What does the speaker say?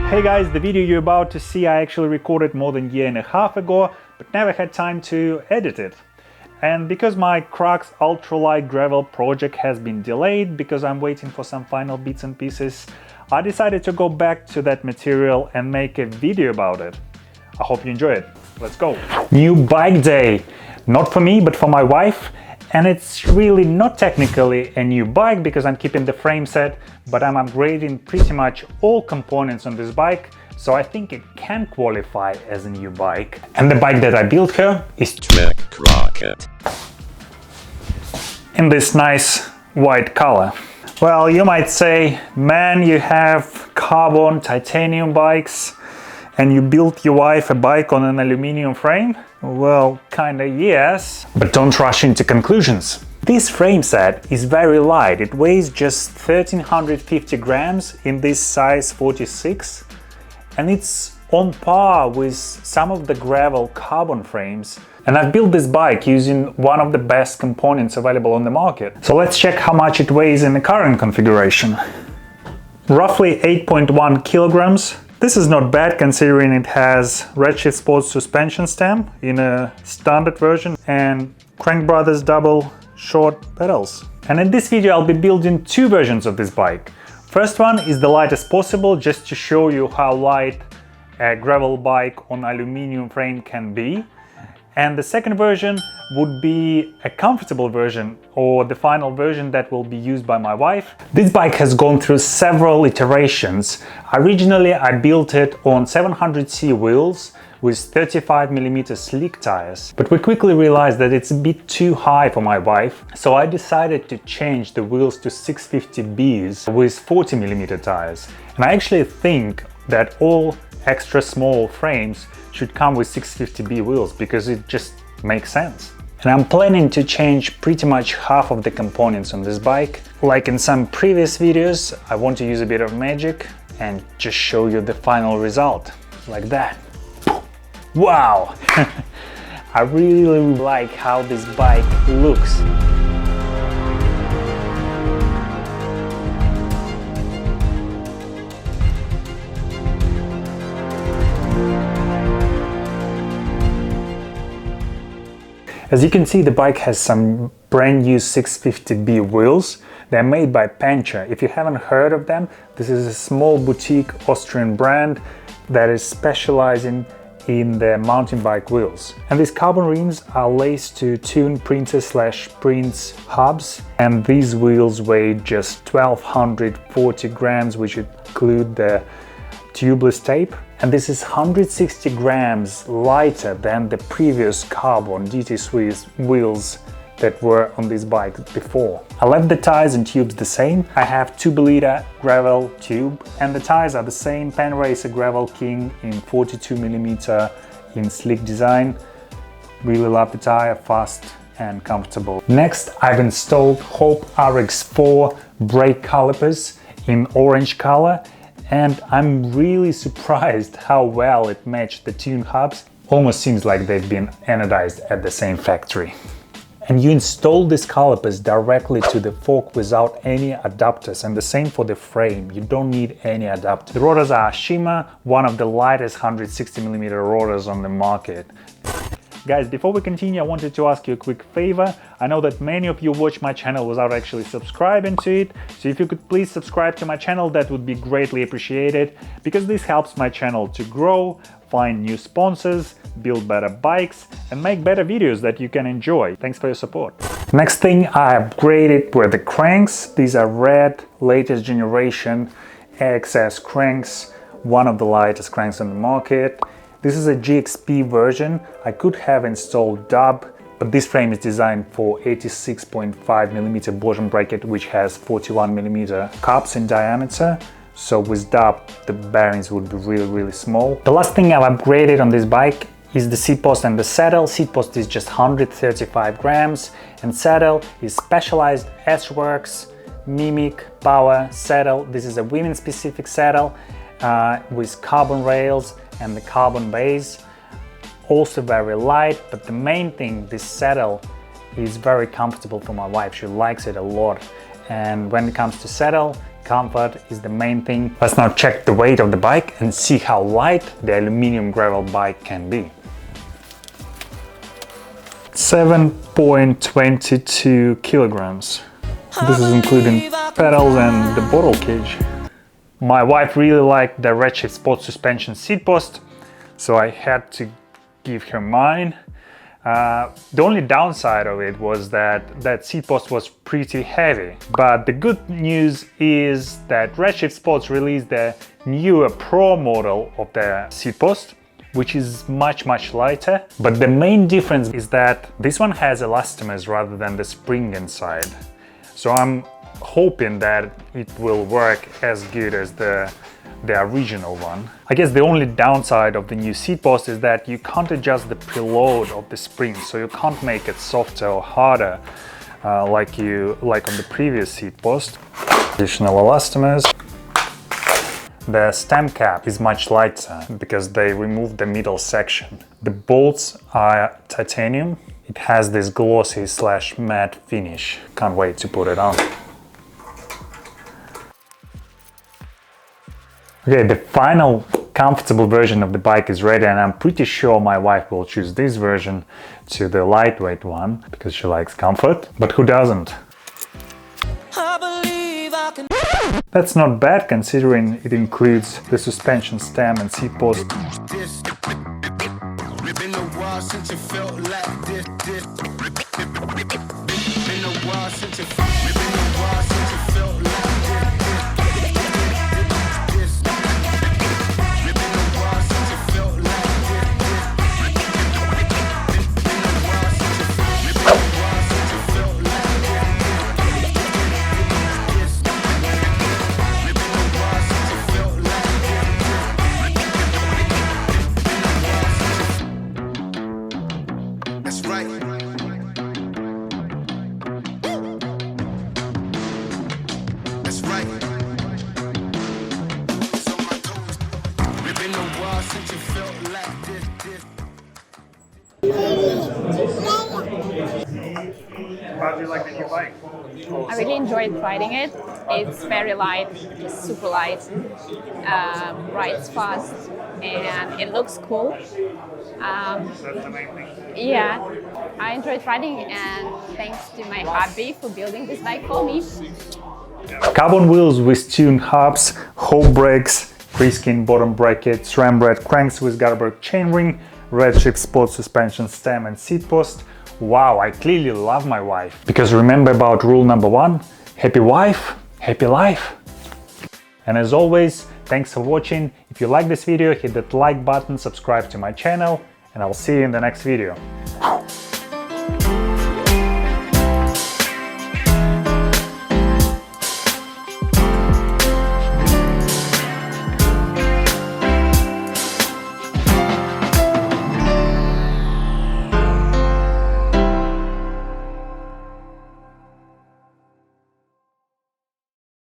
Hey guys, the video you're about to see I actually recorded more than a year and a half ago, but never had time to edit it. And because my Crocs ultralight gravel project has been delayed because I'm waiting for some final bits and pieces, I decided to go back to that material and make a video about it. I hope you enjoy it. Let's go! New bike day! Not for me, but for my wife. And it's really not technically a new bike because I'm keeping the frame set, but I'm upgrading pretty much all components on this bike, so I think it can qualify as a new bike. And the bike that I built here is Trek Crockett, in this nice white color. Well, you might say, man, you have carbon titanium bikes and you built your wife a bike on an aluminum frame? Well, kinda yes, but don't rush into conclusions. This frame set is very light. It weighs just 1350 grams in this size 46, and it's on par with some of the gravel carbon frames. And I've built this bike using one of the best components available on the market. So let's check how much it weighs in the current configuration. Roughly 8.1 kilograms. This is not bad considering it has Redshift sports suspension stem in a standard version and Crankbrothers double short pedals. And in this video I'll be building two versions of this bike. First one is the lightest possible, just to show you how light a gravel bike on aluminum frame can be. And the second version would be a comfortable version, or the final version that will be used by my wife. This bike has gone through several iterations. Originally I built it on 700C wheels with 35mm slick tires, but we quickly realized that it's a bit too high for my wife, so I decided to change the wheels to 650Bs with 40mm tires. And I actually think that all extra small frames should come with 650B wheels because it just makes sense. And I'm planning to change pretty much half of the components on this bike. Like in some previous videos, I want to use a bit of magic and just show you the final result, like that. Wow! I really like how this bike looks. As you can see, the bike has some brand new 650B wheels. They're made by Pancho. If you haven't heard of them, this is a small boutique Austrian brand that is specializing in the mountain bike wheels. And these carbon rims are laced to tuned Princess/Prince hubs, and these wheels weigh just 1240 grams, which include the tubeless tape. And this is 160 grams lighter than the previous carbon DT Swiss wheels that were on this bike before. I left the tires and tubes the same. I have Tubolito gravel tube, and the tires are the same Panaracer Gravelking in 42mm in slick design. Really love the tire, fast and comfortable. Next, I've installed Hope RX4 brake calipers in orange color, and I'm really surprised how well it matched the tune hubs. Almost seems like they've been anodized at the same factory. And you install these calipers directly to the fork without any adapters, and the same for the frame. You don't need any adapter. The rotors are Shima, one of the lightest 160mm rotors on the market. Guys, before we continue, I wanted to ask you a quick favor. I know that many of you watch my channel without actually subscribing to it, so if you could please subscribe to my channel, that would be greatly appreciated, because this helps my channel to grow, find new sponsors, build better bikes, and make better videos that you can enjoy. Thanks for your support. Next thing I upgraded were the cranks. These are Red latest generation AXS cranks, one of the lightest cranks on the market. This is a GXP version. I could have installed dub, but this frame is designed for 86.5mm bottom bracket, which has 41mm cups in diameter. So with dub, the bearings would be really small. The last thing I've upgraded on this bike is the seat post and the saddle. Seat post is just 135 grams, and saddle is Specialized S-Works Mimic Power saddle. This is a women-specific saddle with carbon rails and the carbon base. Also very light, but the main thing, this saddle is very comfortable for my wife. She likes it a lot. And when it comes to saddle, comfort is the main thing. Let's now check the weight of the bike and see how light the aluminum gravel bike can be. 7.22 kilograms. This is including pedals and the bottle cage. My wife really liked the Redshift sport suspension seat post, so I had to give her mine. The only downside of it was that seat post was pretty heavy. But the good news is that Redshift Sports released the newer Pro model of the seat post, which is much lighter. But the main difference is that this one has elastomers rather than the spring inside. So I'm hoping that it will work as good as the original one. I guess the only downside of the new seat post is that you can't adjust the preload of the spring, so you can't make it softer or harder like on the previous seat post. Additional elastomers. The stem cap is much lighter because they removed the middle section. The bolts are titanium. It has this glossy / matte finish. Can't wait to put it on. Okay, the final comfortable version of the bike is ready, and I'm pretty sure my wife will choose this version to the lightweight one because she likes comfort, but who doesn't? That's not bad considering it includes the suspension stem and seat post. How do you like the new bike? I really enjoyed riding it. It's very light, just super light, rides fast, and it looks cool. That's the main thing. Yeah, I enjoyed riding, and thanks to my hubby for building this bike for me. Carbon wheels with tuned hubs, Hope brakes, pre-skin bottom bracket, SRAM red cranks with Garbaruk chainring, Redshift sport suspension stem and seat post. Wow, I clearly love my wife. Because remember about rule number 1, happy wife, happy life. And as always, thanks for watching. If you like this video, hit that like button, subscribe to my channel, and I'll see you in the next video.